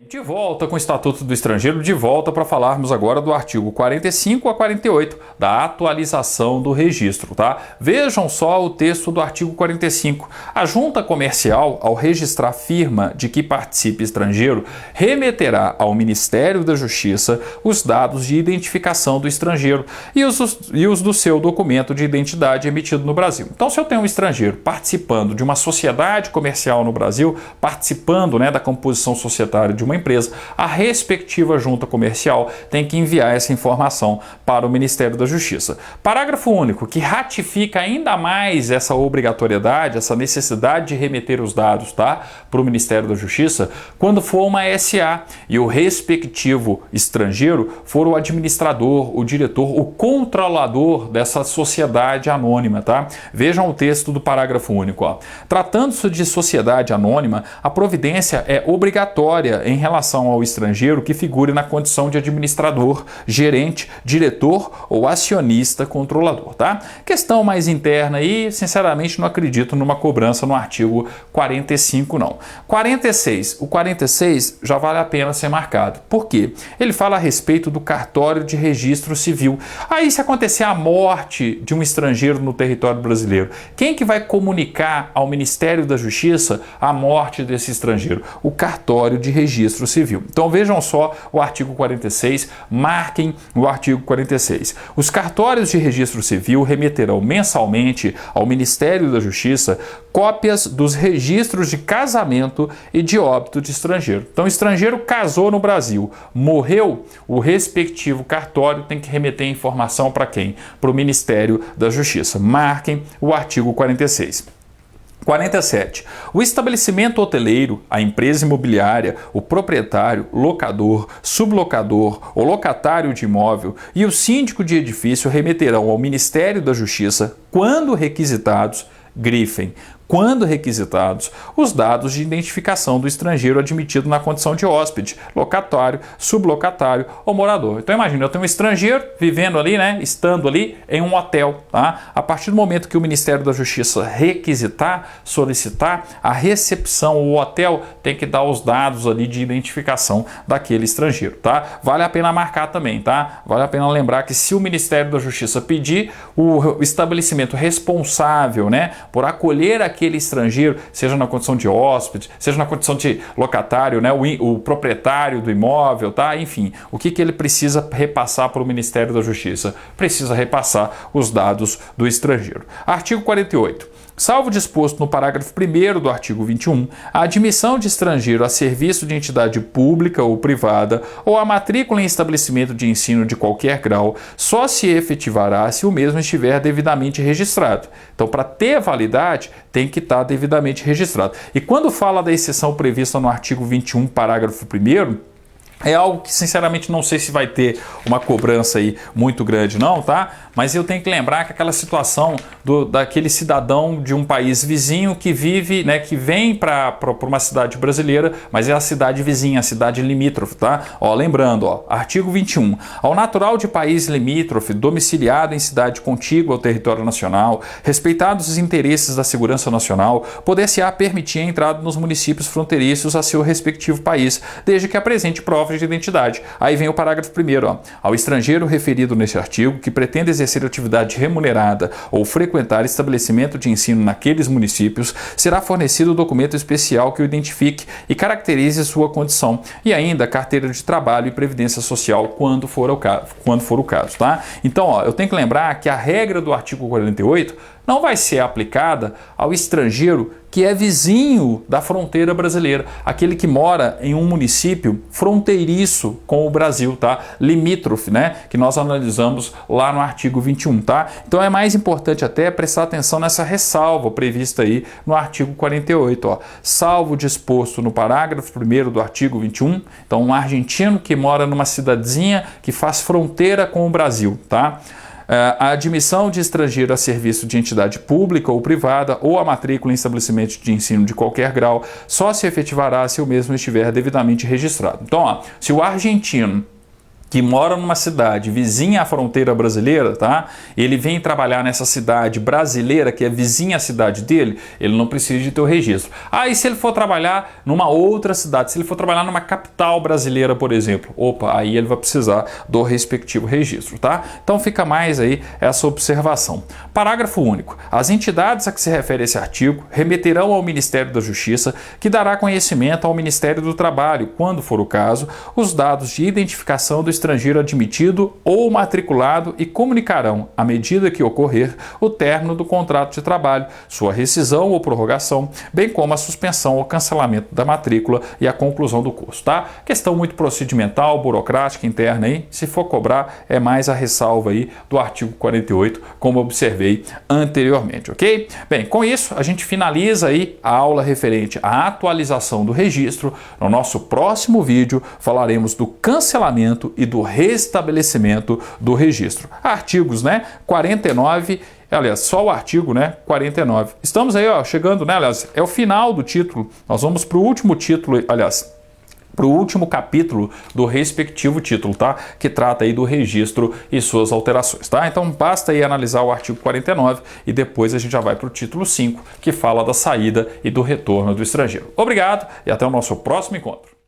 De volta com o Estatuto do Estrangeiro, de volta para falarmos agora do artigo 45 a 48 da atualização do registro, tá? Vejam só o texto do artigo 45. A junta comercial, ao registrar firma de que participe estrangeiro, remeterá ao Ministério da Justiça os dados de identificação do estrangeiro e os do seu documento de identidade emitido no Brasil. Então, se eu tenho um estrangeiro participando de uma sociedade comercial no Brasil, participando, da composição societária de uma empresa, a respectiva junta comercial tem que enviar essa informação para o Ministério da Justiça. Parágrafo único, que ratifica ainda mais essa obrigatoriedade, essa necessidade de remeter os dados, tá, para o Ministério da Justiça, quando for uma SA e o respectivo estrangeiro for o administrador, o diretor, o controlador dessa sociedade anônima, tá? Vejam o texto do parágrafo único, ó. Tratando-se de sociedade anônima, a providência é obrigatória em relação ao estrangeiro que figure na condição de administrador, gerente, diretor ou acionista controlador, tá? Questão mais interna aí, sinceramente não acredito numa cobrança no artigo 45 não. 46, o 46 já vale a pena ser marcado. Por quê? Ele fala a respeito do cartório de registro civil. Aí se acontecer a morte de um estrangeiro no território brasileiro, quem que vai comunicar ao Ministério da Justiça a morte desse estrangeiro? O cartório de registro civil. Então vejam só o artigo 46, marquem o artigo 46. Os cartórios de registro civil remeterão mensalmente ao Ministério da Justiça cópias dos registros de casamento e de óbito de estrangeiro. Então o estrangeiro casou no Brasil, morreu, o respectivo cartório tem que remeter a informação para quem? Para o Ministério da Justiça. Marquem o artigo 46. 47. O estabelecimento hoteleiro, a empresa imobiliária, o proprietário, locador, sublocador ou locatário de imóvel e o síndico de edifício remeterão ao Ministério da Justiça, quando requisitados, grifem, quando requisitados, os dados de identificação do estrangeiro admitido na condição de hóspede, locatário, sublocatário ou morador. Então imagina, eu tenho um estrangeiro vivendo ali, estando ali em um hotel, tá? A partir do momento que o Ministério da Justiça requisitar, solicitar, a recepção, o hotel tem que dar os dados ali de identificação daquele estrangeiro, tá? Vale a pena marcar também, tá? Vale a pena lembrar que se o Ministério da Justiça pedir, o estabelecimento responsável, por acolher aquele estrangeiro, seja na condição de hóspede, seja na condição de locatário, o proprietário do imóvel, tá? Enfim, o que ele precisa repassar para o Ministério da Justiça? Precisa repassar os dados do estrangeiro. Artigo 48. Salvo disposto no parágrafo 1º do artigo 21, a admissão de estrangeiro a serviço de entidade pública ou privada ou a matrícula em estabelecimento de ensino de qualquer grau só se efetivará se o mesmo estiver devidamente registrado. Então, para ter validade, tem que estar devidamente registrado. E quando fala da exceção prevista no artigo 21, parágrafo 1º, é algo que, sinceramente, não sei se vai ter uma cobrança aí muito grande não, tá? Mas eu tenho que lembrar que aquela situação daquele cidadão de um país vizinho que vive, que vem para uma cidade brasileira, mas é a cidade vizinha, a cidade limítrofe, tá? Lembrando, artigo 21. Ao natural de país limítrofe, domiciliado em cidade contígua ao território nacional, respeitados os interesses da segurança nacional, poder-se-á permitir a entrada nos municípios fronteiriços a seu respectivo país, desde que apresente prova de identidade. Aí vem o parágrafo 1º, ao estrangeiro referido neste artigo que pretende exercer atividade remunerada ou frequentar estabelecimento de ensino naqueles municípios, será fornecido o documento especial que o identifique e caracterize sua condição, e ainda carteira de trabalho e previdência social quando for o caso, tá? Então, eu tenho que lembrar que a regra do artigo 48 não vai ser aplicada ao estrangeiro que é vizinho da fronteira brasileira, aquele que mora em um município fronteiriço com o Brasil, tá? Limítrofe, que nós analisamos lá no artigo 21, tá? Então é mais importante até prestar atenção nessa ressalva prevista aí no artigo 48, salvo disposto no parágrafo 1º do artigo 21, então um argentino que mora numa cidadezinha que faz fronteira com o Brasil, tá? A admissão de estrangeiro a serviço de entidade pública ou privada ou a matrícula em estabelecimento de ensino de qualquer grau só se efetivará se o mesmo estiver devidamente registrado. Então, se o argentino que mora numa cidade vizinha à fronteira brasileira, tá? Ele vem trabalhar nessa cidade brasileira, que é vizinha à cidade dele, ele não precisa de ter o registro. E se ele for trabalhar numa outra cidade, se ele for trabalhar numa capital brasileira, por exemplo, aí ele vai precisar do respectivo registro, tá? Então fica mais aí essa observação. Parágrafo único. As entidades a que se refere esse artigo remeterão ao Ministério da Justiça, que dará conhecimento ao Ministério do Trabalho, quando for o caso, os dados de identificação do estrangeiro admitido ou matriculado e comunicarão, à medida que ocorrer, o término do contrato de trabalho, sua rescisão ou prorrogação, bem como a suspensão ou cancelamento da matrícula e a conclusão do curso, tá? Questão muito procedimental, burocrática, interna aí, se for cobrar, é mais a ressalva aí do artigo 48, como observei anteriormente, ok? Bem, com isso, a gente finaliza aí a aula referente à atualização do registro. No nosso próximo vídeo, falaremos do cancelamento e do restabelecimento do registro. Artigos, 49, aliás, só o artigo, 49. Estamos aí, chegando, aliás, é o final do título. Nós vamos para o último título, aliás, para o último capítulo do respectivo título, tá? Que trata aí do registro e suas alterações, tá? Então basta aí analisar o artigo 49 e depois a gente já vai para o título 5, que fala da saída e do retorno do estrangeiro. Obrigado e até o nosso próximo encontro.